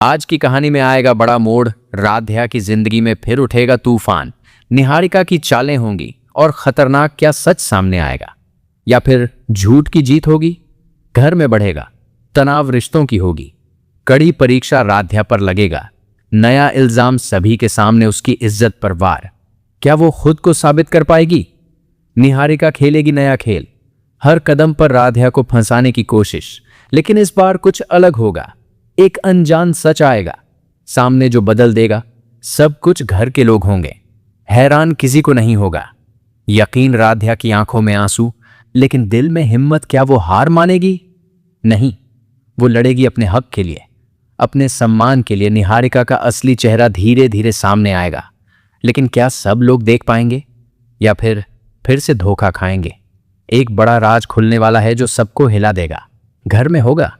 आज की कहानी में आएगा बड़ा मोड़। राध्या की जिंदगी में फिर उठेगा तूफान। निहारिका की चालें होंगी और खतरनाक क्या सच सामने आएगा, या फिर झूठ की जीत होगी। घर में बढ़ेगा तनाव, रिश्तों की होगी कड़ी परीक्षा राध्या पर लगेगा। नया इल्जाम सभी के सामने, उसकी इज्जत पर वार। क्या वो खुद को साबित कर पाएगी? निहारिका खेलेगी नया खेल, हर कदम पर राध्या को फंसाने की कोशिश। लेकिन इस बार कुछ अलग होगा। एक अनजान सच आएगा सामने जो बदल देगा सब कुछ। घर के लोग होंगे हैरान, किसी को नहीं होगा यकीन। राध्या की आंखों में आंसू, लेकिन दिल में हिम्मत। क्या वो हार मानेगी? नहीं, वो लड़ेगी अपने हक के लिए, अपने सम्मान के लिए। निहारिका का असली चेहरा धीरे धीरे सामने आएगा, लेकिन क्या सब लोग देख पाएंगे या फिर से धोखा खाएंगे? एक बड़ा राज खुलने वाला है जो सबको हिला देगा। घर में होगा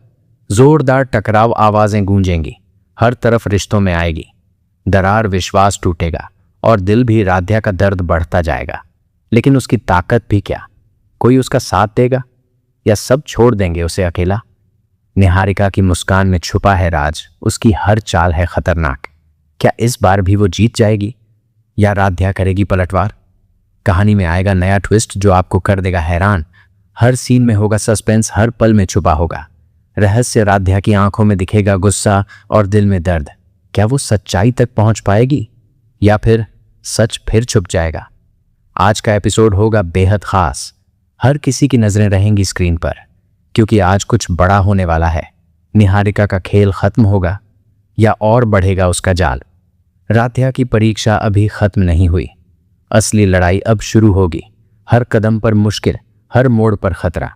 जोरदार टकराव, आवाजें गूंजेंगी, हर तरफ रिश्तों में आएगी दरार। विश्वास टूटेगा और दिल भी। राध्या का दर्द बढ़ता जाएगा, लेकिन उसकी ताकत भी क्या? कोई उसका साथ देगा या सब छोड़ देंगे उसे अकेला? निहारिका की मुस्कान में छुपा है राज, उसकी हर चाल है खतरनाक। क्या इस बार भी वो जीत जाएगी या राध्या करेगी पलटवार? कहानी में आएगा नया ट्विस्ट जो आपको कर देगा हैरान। हर सीन में होगा सस्पेंस, हर पल में छुपा होगा रहस्य। राध्या की आंखों में दिखेगा गुस्सा और दिल में दर्द। क्या वो सच्चाई तक पहुंच पाएगी या फिर सच फिर छुप जाएगा? आज का एपिसोड होगा बेहद खास। हर किसी की नजरें रहेंगी स्क्रीन पर, क्योंकि आज कुछ बड़ा होने वाला है। निहारिका का खेल खत्म होगा या और बढ़ेगा उसका जाल? राध्या की परीक्षा अभी खत्म नहीं हुई, असली लड़ाई अब शुरू होगी। हर कदम पर मुश्किल, हर मोड़ पर खतरा,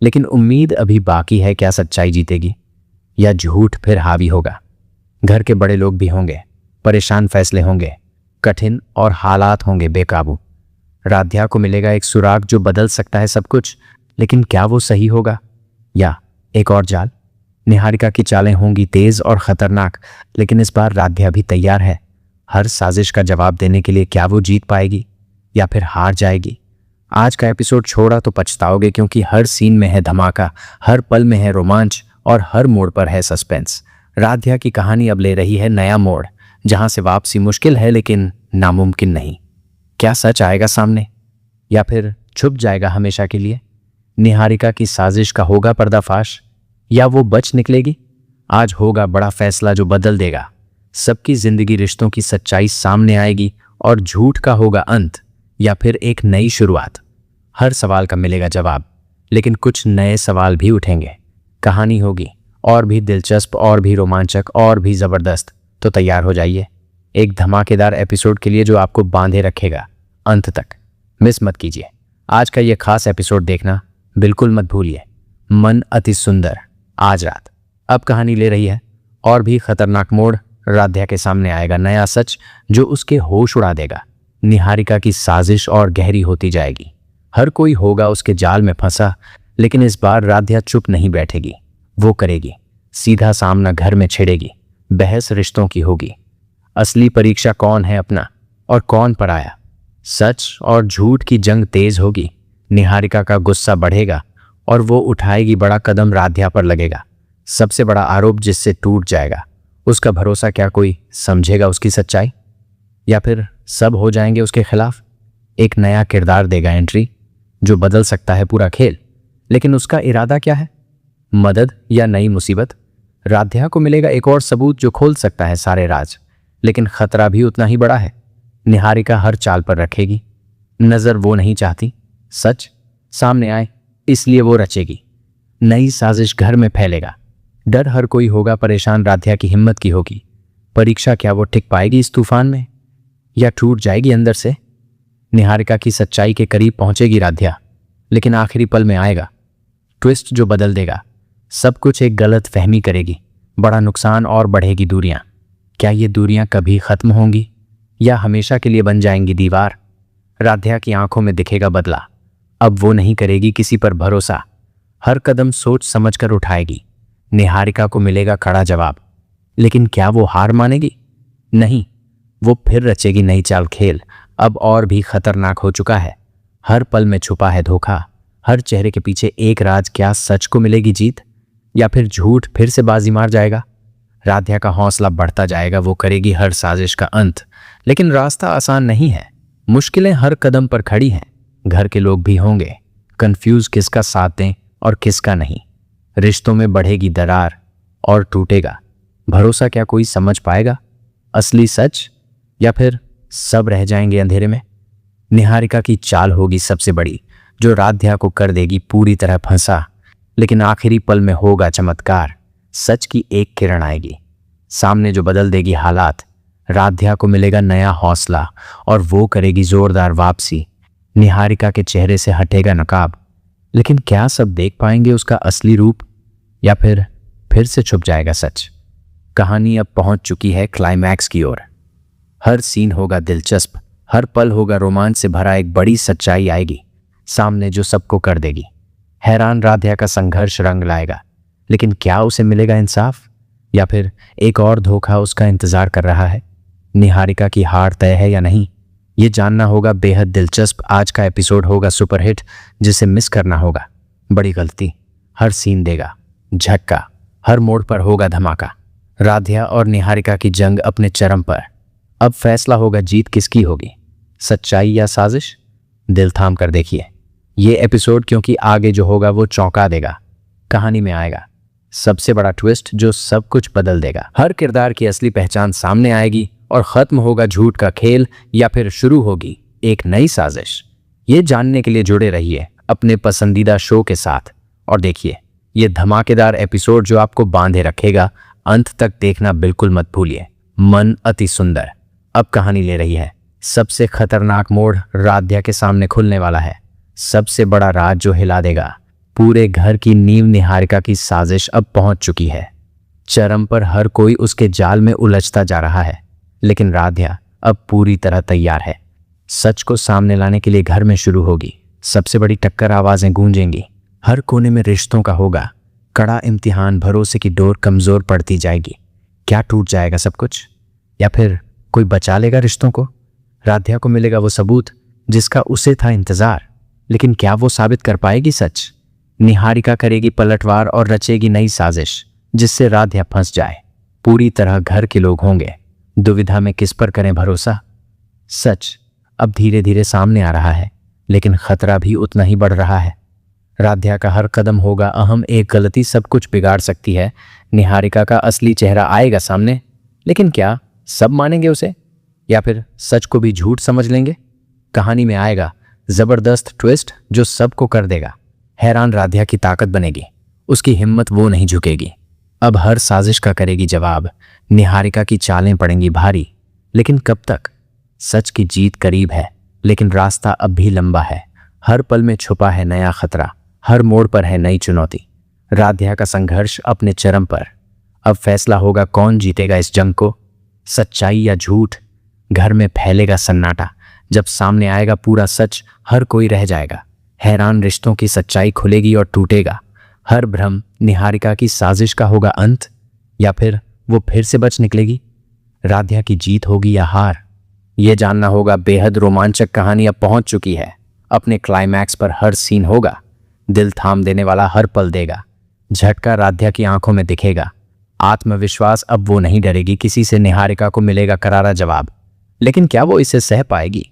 लेकिन उम्मीद अभी बाकी है। क्या सच्चाई जीतेगी या झूठ फिर हावी होगा? घर के बड़े लोग भी होंगे परेशान, फैसले होंगे कठिन और हालात होंगे बेकाबू। राध्या को मिलेगा एक सुराग जो बदल सकता है सब कुछ, लेकिन क्या वो सही होगा या एक और जाल? निहारिका की चालें होंगी तेज और खतरनाक, लेकिन इस बार राध्या भी तैयार है हर साजिश का जवाब देने के लिए। क्या वो जीत पाएगी या फिर हार जाएगी? आज का एपिसोड छोड़ा तो पछताओगे, क्योंकि हर सीन में है धमाका, हर पल में है रोमांच और हर मोड़ पर है सस्पेंस। राध्या की कहानी अब ले रही है नया मोड़, जहां से वापसी मुश्किल है लेकिन नामुमकिन नहीं। क्या सच आएगा सामने या फिर छुप जाएगा हमेशा के लिए? निहारिका की साजिश का होगा पर्दाफाश या वो बच निकलेगी? आज होगा बड़ा फैसला जो बदल देगा सबकी जिंदगी। रिश्तों की सच्चाई सामने आएगी और झूठ का होगा अंत या फिर एक नई शुरुआत। हर सवाल का मिलेगा जवाब, लेकिन कुछ नए सवाल भी उठेंगे। कहानी होगी और भी दिलचस्प, और भी रोमांचक, और भी जबरदस्त। तो तैयार हो जाइए एक धमाकेदार एपिसोड के लिए जो आपको बांधे रखेगा अंत तक। मिस मत कीजिए आज का ये खास एपिसोड, देखना बिल्कुल मत भूलिए। मन अति सुंदर आज रात। अब कहानी ले रही है और भी खतरनाक मोड़। राध्या के सामने आएगा नया सच जो उसके होश उड़ा देगा। निहारिका की साजिश और गहरी होती जाएगी, हर कोई होगा उसके जाल में फंसा, लेकिन इस बार राध्या चुप नहीं बैठेगी। वो करेगी सीधा सामना, घर में छिड़ेगी बहस, रिश्तों की होगी असली परीक्षा। कौन है अपना और कौन पराया? सच और झूठ की जंग तेज होगी। निहारिका का गुस्सा बढ़ेगा और वो उठाएगी बड़ा कदम। राध्या पर लगेगा सबसे बड़ा आरोप जिससे टूट जाएगा उसका भरोसा। क्या कोई समझेगा उसकी सच्चाई या फिर सब हो जाएंगे उसके खिलाफ? एक नया किरदार देगा एंट्री जो बदल सकता है पूरा खेल, लेकिन उसका इरादा क्या है? मदद या नई मुसीबत? राध्या को मिलेगा एक और सबूत जो खोल सकता है सारे राज, लेकिन खतरा भी उतना ही बड़ा है। निहारिका हर चाल पर रखेगी नजर, वो नहीं चाहती सच सामने आए, इसलिए वो रचेगी नई साजिश। घर में फैलेगा डर, हर कोई होगा परेशान। राध्या की हिम्मत की होगी परीक्षा। क्या वो टिक पाएगी इस तूफान में या टूट जाएगी अंदर से? निहारिका की सच्चाई के करीब पहुंचेगी राध्या, लेकिन आखिरी पल में आएगा ट्विस्ट जो बदल देगा सब कुछ। एक गलत फहमी करेगी बड़ा नुकसान और बढ़ेगी दूरियां। क्या ये दूरियां कभी खत्म होंगी या हमेशा के लिए बन जाएंगी दीवार? राध्या की आंखों में दिखेगा बदला, अब वो नहीं करेगी किसी पर भरोसा, हर कदम सोच समझ कर उठाएगी। निहारिका को मिलेगा कड़ा जवाब, लेकिन क्या वो हार मानेगी? नहीं, वो फिर रचेगी नई चाल। खेल अब और भी खतरनाक हो चुका है, हर पल में छुपा है धोखा, हर चेहरे के पीछे एक राज। क्या सच को मिलेगी जीत या फिर झूठ फिर से बाजी मार जाएगा? राध्या का हौसला बढ़ता जाएगा, वो करेगी हर साजिश का अंत। लेकिन रास्ता आसान नहीं है, मुश्किलें हर कदम पर खड़ी हैं। घर के लोग भी होंगे कंफ्यूज, किसका साथ दें और किसका नहीं। रिश्तों में बढ़ेगी दरार और टूटेगा भरोसा। क्या कोई समझ पाएगा असली सच, या फिर सब रह जाएंगे अंधेरे में? निहारिका की चाल होगी सबसे बड़ी, जो राध्या को कर देगी पूरी तरह फंसा। लेकिन आखिरी पल में होगा चमत्कार। सच की एक किरण आएगी सामने जो बदल देगी हालात। राध्या को मिलेगा नया हौसला और वो करेगी जोरदार वापसी। निहारिका के चेहरे से हटेगा नकाब। लेकिन क्या सब देख पाएंगे उसका असली रूप, या फिर से छुप जाएगा सच? कहानी अब पहुंच चुकी है क्लाइमैक्स की ओर। हर सीन होगा दिलचस्प, हर पल होगा रोमांच से भरा। एक बड़ी सच्चाई आएगी सामने जो सबको कर देगी हैरान। राध्या का संघर्ष रंग लाएगा, लेकिन क्या उसे मिलेगा इंसाफ, या फिर एक और धोखा उसका इंतजार कर रहा है? निहारिका की हार तय है या नहीं, ये जानना होगा। बेहद दिलचस्प आज का एपिसोड होगा सुपरहिट, जिसे मिस करना होगा। बड़ी गलती हर सीन देगा झटका, हर मोड़ पर होगा धमाका। राध्या और निहारिका की जंग अपने चरम पर। अब फैसला होगा जीत किसकी होगी, सच्चाई या साजिश? दिल थाम कर देखिए ये एपिसोड, क्योंकि आगे जो होगा वो चौंका देगा। कहानी में आएगा सबसे बड़ा ट्विस्ट जो सब कुछ बदल देगा। हर किरदार की असली पहचान सामने आएगी और खत्म होगा झूठ का खेल, या फिर शुरू होगी एक नई साजिश। ये जानने के लिए जुड़े रहिए अपने पसंदीदा शो के साथ और देखिए ये धमाकेदार एपिसोड जो आपको बांधे रखेगा। अंत तक देखना बिल्कुल मत भूलिए। मन अति सुंदर अब कहानी ले रही है सबसे खतरनाक मोड़। राध्या के सामने खुलने वाला है सबसे बड़ा राज जो हिला देगा पूरे घर की नींव। निहारिका की साजिश अब पहुंच चुकी है चरम पर। हर कोई उसके जाल में उलझता जा रहा है, लेकिन राध्या अब पूरी तरह तैयार है। सच को सामने लाने के लिए घर में शुरू होगी सबसे बड़ी टक्कर। आवाजें गूंजेंगी, हर कोने में रिश्तों का होगा कड़ा इम्तिहान। भरोसे की डोर कमजोर पड़ती जाएगी। क्या टूट जाएगा सब कुछ, या फिर कोई बचा लेगा रिश्तों को? राध्या को मिलेगा वो सबूत जिसका उसे था इंतजार, लेकिन क्या वो साबित कर पाएगी सच? निहारिका करेगी पलटवार और रचेगी नई साजिश जिससे राध्या फंस जाए पूरी तरह। घर के लोग होंगे दुविधा में, किस पर करें भरोसा? सच अब धीरे धीरे सामने आ रहा है, लेकिन खतरा भी उतना ही बढ़ रहा है। राध्या का हर कदम होगा अहम, एक गलती सब कुछ बिगाड़ सकती है। निहारिका का असली चेहरा आएगा सामने, लेकिन क्या सब मानेंगे उसे, या फिर सच को भी झूठ समझ लेंगे? कहानी में आएगा जबरदस्त ट्विस्ट जो सबको कर देगा हैरान। राध्या की ताकत बनेगी, उसकी हिम्मत वो नहीं झुकेगी। अब हर साजिश का करेगी जवाब। निहारिका की चालें पड़ेंगी भारी, लेकिन कब तक? सच की जीत करीब है, लेकिन रास्ता अब भी लंबा है। हर पल में छुपा है नया खतरा, हर मोड़ पर है नई चुनौती। राध्या का संघर्ष अपने चरम पर। अब फैसला होगा कौन जीतेगा इस जंग को, सच्चाई या झूठ? घर में फैलेगा सन्नाटा जब सामने आएगा पूरा सच। हर कोई रह जाएगा हैरान, रिश्तों की सच्चाई खुलेगी और टूटेगा हर भ्रम। निहारिका की साजिश का होगा अंत, या फिर वो फिर से बच निकलेगी? राध्या की जीत होगी या हार, ये जानना होगा। बेहद रोमांचक कहानी अब पहुंच चुकी है अपने क्लाइमैक्स पर। हर सीन होगा दिल थाम देने वाला, हर पल देगा झटका। राध्या की आंखों में दिखेगा आत्मविश्वास, अब वो नहीं डरेगी किसी से। निहारिका को मिलेगा करारा जवाब, लेकिन क्या वो इसे सह पाएगी?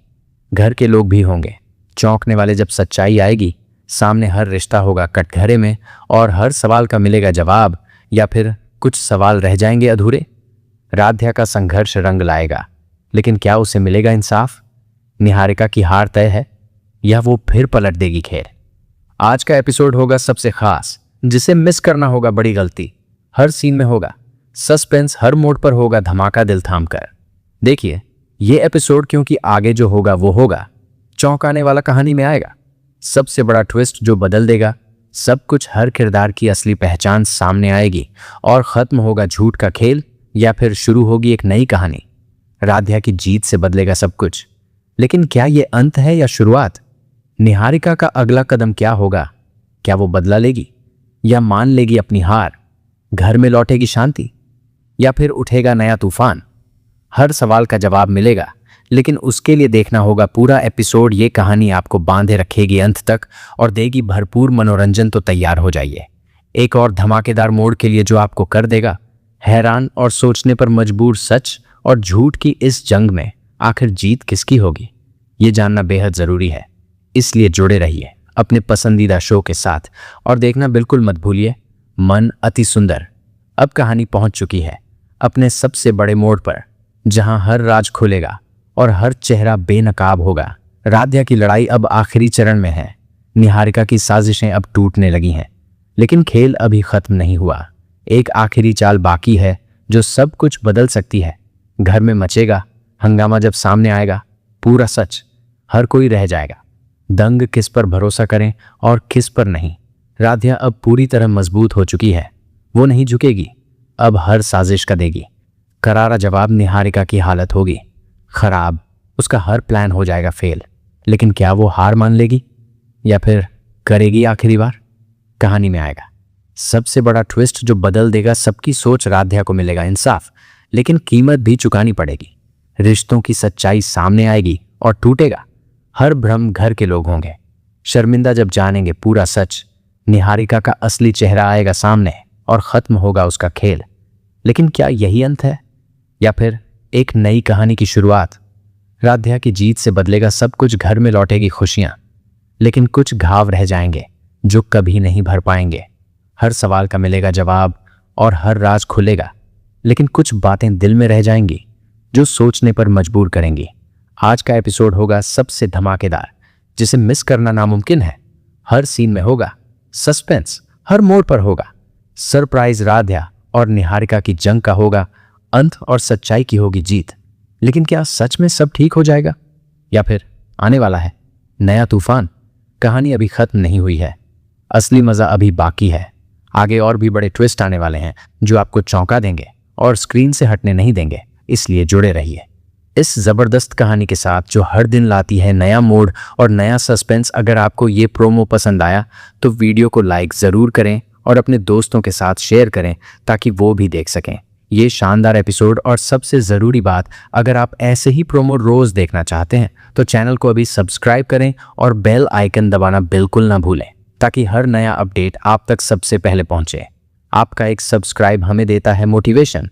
घर के लोग भी होंगे चौंकने वाले जब सच्चाई आएगी सामने। हर रिश्ता होगा कटघरे में और हर सवाल का मिलेगा जवाब, या फिर कुछ सवाल रह जाएंगे अधूरे? राध्या का संघर्ष रंग लाएगा, लेकिन क्या उसे मिलेगा इंसाफ? निहारिका की हार तय है, या वो फिर पलट देगी खेल? आज का एपिसोड होगा सबसे खास, जिसे मिस करना होगा बड़ी गलती। हर सीन में होगा सस्पेंस, हर मोड़ पर होगा धमाका। दिल थाम कर देखिए ये एपिसोड, क्योंकि आगे जो होगा वो होगा चौंकाने वाला। कहानी में आएगा सबसे बड़ा ट्विस्ट जो बदल देगा सब कुछ। हर किरदार की असली पहचान सामने आएगी और खत्म होगा झूठ का खेल, या फिर शुरू होगी एक नई कहानी। राध्या की जीत से बदलेगा सब कुछ, लेकिन क्या ये अंत है या शुरुआत? निहारिका का अगला कदम क्या होगा? क्या वो बदला लेगी या मान लेगी अपनी हार? घर में लौटेगी शांति, या फिर उठेगा नया तूफान? हर सवाल का जवाब मिलेगा, लेकिन उसके लिए देखना होगा पूरा एपिसोड। ये कहानी आपको बांधे रखेगी अंत तक और देगी भरपूर मनोरंजन। तो तैयार हो जाइए एक और धमाकेदार मोड़ के लिए जो आपको कर देगा हैरान और सोचने पर मजबूर। सच और झूठ की इस जंग में आखिर जीत किसकी होगी, ये जानना बेहद जरूरी है। इसलिए जुड़े रहिए अपने पसंदीदा शो के साथ और देखना बिल्कुल मत भूलिए मन अति सुंदर। अब कहानी पहुंच चुकी है अपने सबसे बड़े मोड़ पर, जहां हर राज खुलेगा और हर चेहरा बेनकाब होगा। राध्या की लड़ाई अब आखिरी चरण में है। निहारिका की साजिशें अब टूटने लगी हैं, लेकिन खेल अभी खत्म नहीं हुआ। एक आखिरी चाल बाकी है जो सब कुछ बदल सकती है। घर में मचेगा हंगामा जब सामने आएगा पूरा सच। हर कोई रह जाएगा दंग, किस पर भरोसा करें और किस पर नहीं। राध्या अब पूरी तरह मजबूत हो चुकी है। वो नहीं झुकेगी, अब हर साजिश का देगी करारा जवाब। निहारिका की हालत होगी खराब, उसका हर प्लान हो जाएगा फेल। लेकिन क्या वो हार मान लेगी या फिर करेगी आखिरी बार? कहानी में आएगा सबसे बड़ा ट्विस्ट जो बदल देगा सबकी सोच। राध्या को मिलेगा इंसाफ, लेकिन कीमत भी चुकानी पड़ेगी। रिश्तों की सच्चाई सामने आएगी और टूटेगा हर भ्रम। घर के लोग होंगे शर्मिंदा जब जानेंगे पूरा सच। निहारिका का असली चेहरा आएगा सामने और खत्म होगा उसका खेल। लेकिन क्या यही अंत है या फिर एक नई कहानी की शुरुआत? राध्या की जीत से बदलेगा सब कुछ, घर में लौटेगी खुशियां, लेकिन कुछ घाव रह जाएंगे जो कभी नहीं भर पाएंगे। हर सवाल का मिलेगा जवाब और हर राज खुलेगा, लेकिन कुछ बातें दिल में रह जाएंगी जो सोचने पर मजबूर करेंगी। आज का एपिसोड होगा सबसे धमाकेदार, जिसे मिस करना नामुमकिन है। हर सीन में होगा सस्पेंस, हर मोड़ पर होगा सरप्राइज। राध्या और निहारिका की जंग का होगा अंत और सच्चाई की होगी जीत। लेकिन क्या सच में सब ठीक हो जाएगा या फिर आने वाला है नया तूफान? कहानी अभी खत्म नहीं हुई है, असली मजा अभी बाकी है। आगे और भी बड़े ट्विस्ट आने वाले हैं जो आपको चौंका देंगे और स्क्रीन से हटने नहीं देंगे, इसलिए जुड़े रहिए इस जबरदस्त कहानी के साथ जो हर दिन लाती है नया मोड़ और नया सस्पेंस। अगर आपको ये प्रोमो पसंद आया तो वीडियो को लाइक ज़रूर करें और अपने दोस्तों के साथ शेयर करें ताकि वो भी देख सकें ये शानदार एपिसोड। और सबसे ज़रूरी बात, अगर आप ऐसे ही प्रोमो रोज़ देखना चाहते हैं तो चैनल को अभी सब्सक्राइब करें और बेल आइकन दबाना बिल्कुल ना भूलें ताकि हर नया अपडेट आप तक सबसे पहले पहुंचे। आपका एक सब्सक्राइब हमें देता है मोटिवेशन।